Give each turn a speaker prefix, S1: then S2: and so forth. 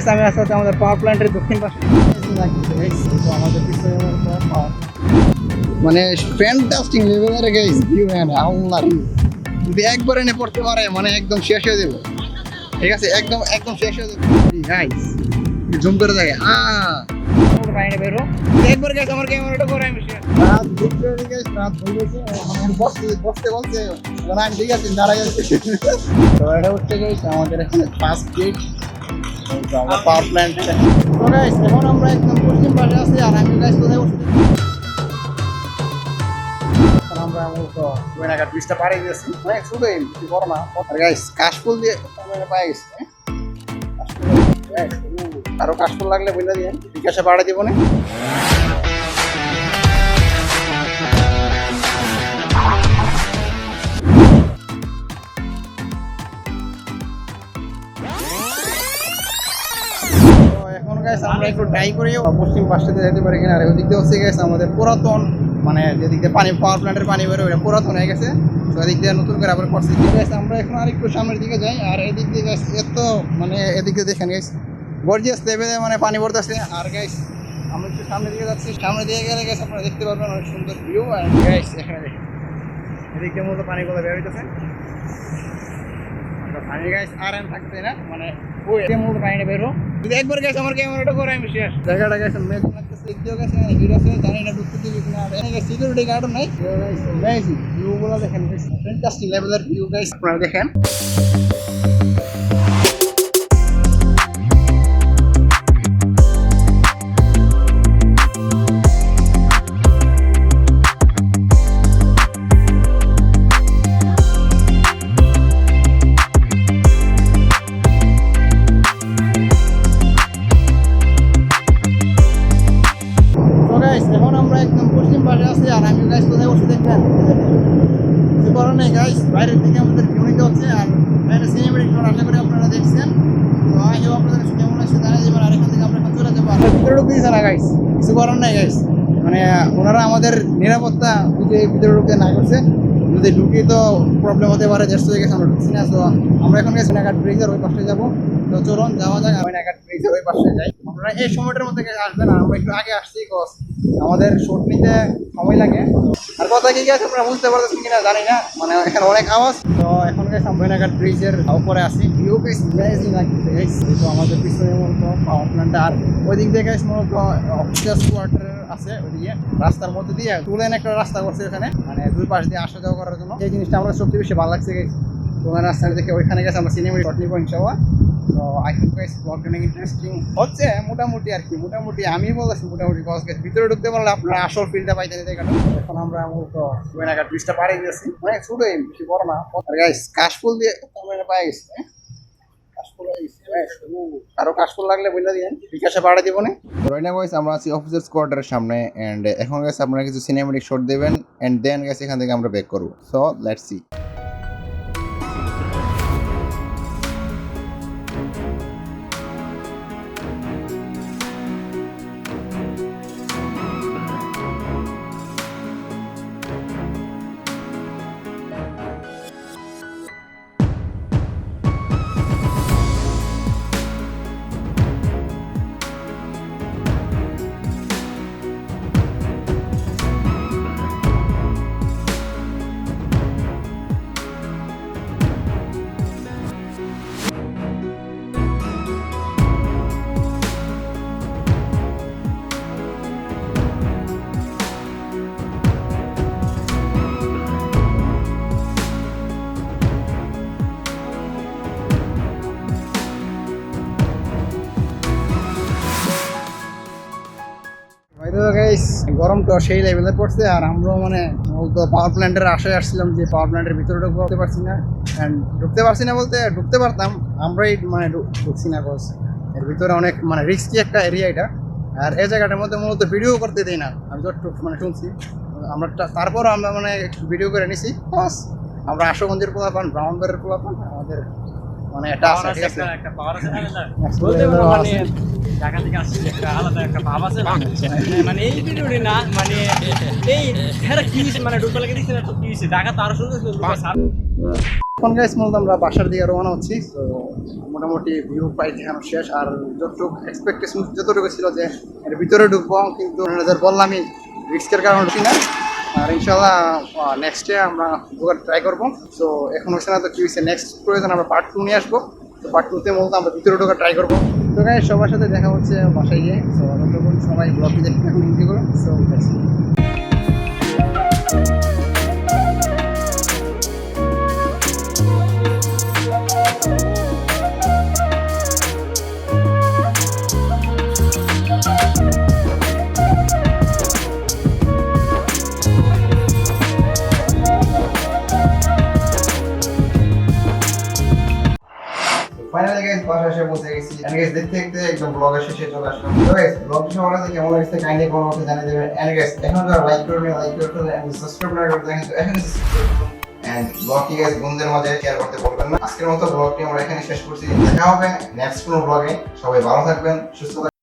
S1: আমি আসলে আমাদের পাওয়ার প্ল্যান্টের দক্ষিণ পাশে আমাদের
S2: মানে ফ্যান্টাস্টিক লেভেলের গাইস ভিউ ম্যান আল্লাহ যদি একবার এনে পড়তে পারে মানে একদম শেষ হয়ে যাবে ঠিক আছে একদম একদম শেষ হয়ে যাবে গাইস জুম করে দেখে
S1: বেরো একবার গেছে আমার ক্যামেরাটা করে আমি
S2: রাত দুপুরে গাইস রাত হয়ে গেছে আমার বসতে বলছে মানে আমি ঠিক আছে দাঁড়াই আছি তো এটা হচ্ছে গাইস আমাদের এখানে ফার্স্ট গেট আমরা পাওয়ার প্ল্যান্ট তো গাইস এখন আমরা একদম পশ্চিম পাশে আছি আর আমি গাইস কোথায় বসছি আমরা মূলত গোয়েনাঘাট ব্রিজটা পাড়ি দিয়েছি অনেক শুধুই বেশি বড় না আর গাইস কাশফুল দিয়ে আমরা পাই গেছি আরো কাশফুল লাগলে বলে দিয়ে বিকাশে পাড়া দিব না এখন গাইস আমরা একটু ট্রাই করি পশ্চিম পাশটাতে যেতে পারি কিনা আর ওদিক দিয়ে হচ্ছে গেছে আমাদের পুরাতন মানে যেদিক দিয়ে পানি পাওয়ার প্ল্যান্টের পানি বেরোয় ওটা পুরাতন হয়ে গেছে তো এদিক দিয়ে নতুন করে আবার করছি গাইস আমরা এখন আরেকটু সামনের দিকে যাই আর এদিক দিয়ে গাইস এত মানে এদিক দিয়ে দেখেন গাইস গর্জিয়াস লেভেলে মানে পানি পড়তেছে আর গাইস আমরা একটু সামনের দিকে যাচ্ছি সামনে দিয়ে গেলে গাইস আপনারা দেখতে পারবেন অনেক সুন্দর ভিউ আর গাইস এখানে দেখেন এদিক দিয়ে মূলত পানিগুলো বের হইতেছে পানি গাইস আর থাকছে না মানে ওই মূলত পানিটা বেরো যদি একবার গেছে আমার ক্যামেরাটা করে আমি শেষ জায়গাটা গেছে মেঘ লাগতেছে একটু গেছে ভিড় আছে জানি না ঢুকতে দিবি কিনা আর এখানে সিকিউরিটি গার্ড নাই গাইস অ্যামেজিং ভিউগুলো দেখেন গাইস ফ্যান্টাস্টিক লেভেলের ভিউ গাইস আপনারা দেখেন এখন আমরা একদম পশ্চিম পাশে আছি আর আমি গাইস কোথায় বসে দেখবেন কিছু করার নেই গাইস বাইরের থেকে আমাদের ভিউ নিতে হচ্ছে আর বাইরে সিনেমেটিক শট আশা করি আপনারা দেখছেন তো আই হোপ আপনাদের কাছে কেমন লাগছে জানিয়ে দেবেন আর এখান থেকে আমরা এখন চলে যাবো আর ভিতরে ঢুকতে দিচ্ছে না গাইস কিছু করার নেই গাইস মানে ওনারা আমাদের নিরাপত্তা বুঝে ভিতরে ঢুকতে না করছে যদি ঢুকি তো প্রবলেম হতে পারে দেড়শো হয়ে গেছে আমরা ঢুকছি না তো আমরা এখন গেছি গোয়েনাঘাট ব্রিজের ওই পাশে যাবো তো চলুন যাওয়া যাক গোয়েনাঘাট ব্রিজের ওই পাশে যাই আপনারা এই সময়টার মধ্যে আসবেন আমরা একটু আগে আসছি কস আমাদের শট নিতে সময় লাগে আর কথা কি গেছে আপনারা বুঝতে পারতেছেন কিনা জানি না মানে এখানে অনেক আওয়াজ তো এখন গেছে আমরা গোয়েনাঘাট ব্রিজের উপরে আসি ভিউ বেশ অ্যামেজিং লাগতেছে গাইস তো আমাদের পিছনে মূলত পাওয়ার প্ল্যান্ট আর ওই দিক থেকে গাইস মূলত অফিসার্স কোয়ার্টার আছে ওইদিকে রাস্তার মধ্যে দিয়ে টুলেন একটা রাস্তা করছে ওখানে মানে দুই পাশ দিয়ে আসা যাওয়া করার জন্য এই জিনিসটা আমার সবচেয়ে বেশি ভালো লাগছে গাইস তোমার রাস্তাটা দেখে ওইখানে গেছে আমরা সিনেমেটিক শট নিবো ইনশাআল্লাহ তো আই থিঙ্ক গাইস ব্লগটা অনেক ইন্টারেস্টিং হচ্ছে মোটামুটি আর কি মোটামুটি আমি বলেছি মোটামুটি কস গেছে ভিতরে ঢুকতে পারলে আপনারা আসল ফিলটা পাইতেন জায়গাটা এখন আমরা মূলত গোয়েনাঘাট ব্রিজটা পাড়ি দিয়েছি অনেক ছোটোই বেশি বড় না আর গাইস কাশফুল দিয়ে আমরা পাই গেছি আরো কাশফুল লাগলে বলে দিন বিকাশে পাড়া দিব না রাইট গাইস আমরা আছি অফিসার্স কোয়ার্টারের সামনে এন্ড এখন গাইস আপনারা কিছু সিনেমেটিক শট দেবেন এন্ড দেন গাইস এখান থেকে আমরা ব্যাক করব সো লেটস সি গরমটা সেই লেভেলে পড়ছে আর আমরাও মানে পাওয়ার প্ল্যান্টের আশায় আসছিলাম যে পাওয়ার প্ল্যান্টের ভিতরে ঢুকতে পারছি না অ্যান্ড ঢুকতে পারছি না বলতে ঢুকতে পারতাম আমরাই মানে ঢুকছি না বস এর ভিতরে অনেক মানে রিস্কি একটা এরিয়া এটা আর এই জায়গাটার মধ্যে মূলত ভিডিও করতে দিই না আমি যতটুকু মানে শুনছি আমরা তারপরও আমরা মানে ভিডিও করে নিছি বস আমরা আশুগঞ্জের পোলা পান ব্রাউনবারের পোলা পান আমাদের মানে এটা আছে ঠিক আছে
S1: একটা পাওয়ার আছে না বলতে পারো মানে ঢাকা থেকে আসছে একটা আলাদা একটা ভাব আছে না মানে এই ভিডিওটি না মানে এই এরা কি মানে ঢুকতে লাগে দিচ্ছে না তো কি ঢাকা তো আরো সুন্দর
S2: এখন গাইস মূলত আমরা বাসার দিকে রওনা হচ্ছি। তো মোটামুটি ভিউ পাই দেখানো শেষ, আর যতটুকু এক্সপেকটেশন যতটুকু ছিল যে এর ভিতরে ঢুকবো, কিন্তু আপনাদের বললামই রিস্কের কারণে ঢুকি না। আর ইনশাল্লাহ নেক্সট ডে আমরা ঢোকার ট্রাই করবো। সো এখন হচ্ছে না তো কি হয়েছে, নেক্সট প্রয়োজন আমরা পার্ট 2 নিয়ে আসবো। তো পার্ট 2তে মূলত আমরা ভিতরে ঢোকার ট্রাই করবো। তো গাইস সবার সাথে দেখা হচ্ছে বাসায় গিয়ে। সো ততক্ষণ সবাই ব্লগটি দেখতে এখন এনজয় করুন। সো ফাইনালি গাইস বাসা এসে পৌঁছে গেছি। এন্ড গাইস দেখতে দেখতে একদম ব্লগের শেষে চলে আসলাম। তো গাইস ব্লগটি সবার কাছে কেমন লাগছে কাইন্ডলি কমেন্টে জানিয়ে দেবেন। এন্ড গাইস এখন যারা লাইক করবেন লাইক করতে এন্ড সাবস্ক্রাইব না করতে কিন্তু এখন সাবস্ক্রাইব করুন। এন্ড ব্লগটি গাইস বন্ধুদের মাঝে শেয়ার করতে ভুলবেন না। আজকের মতো ব্লগটি আমরা এখানে শেষ করছি। দেখা হবে নেক্সট কোনো ব্লগে। সবাই ভালো থাকবেন, সুস্থ থাকবেন।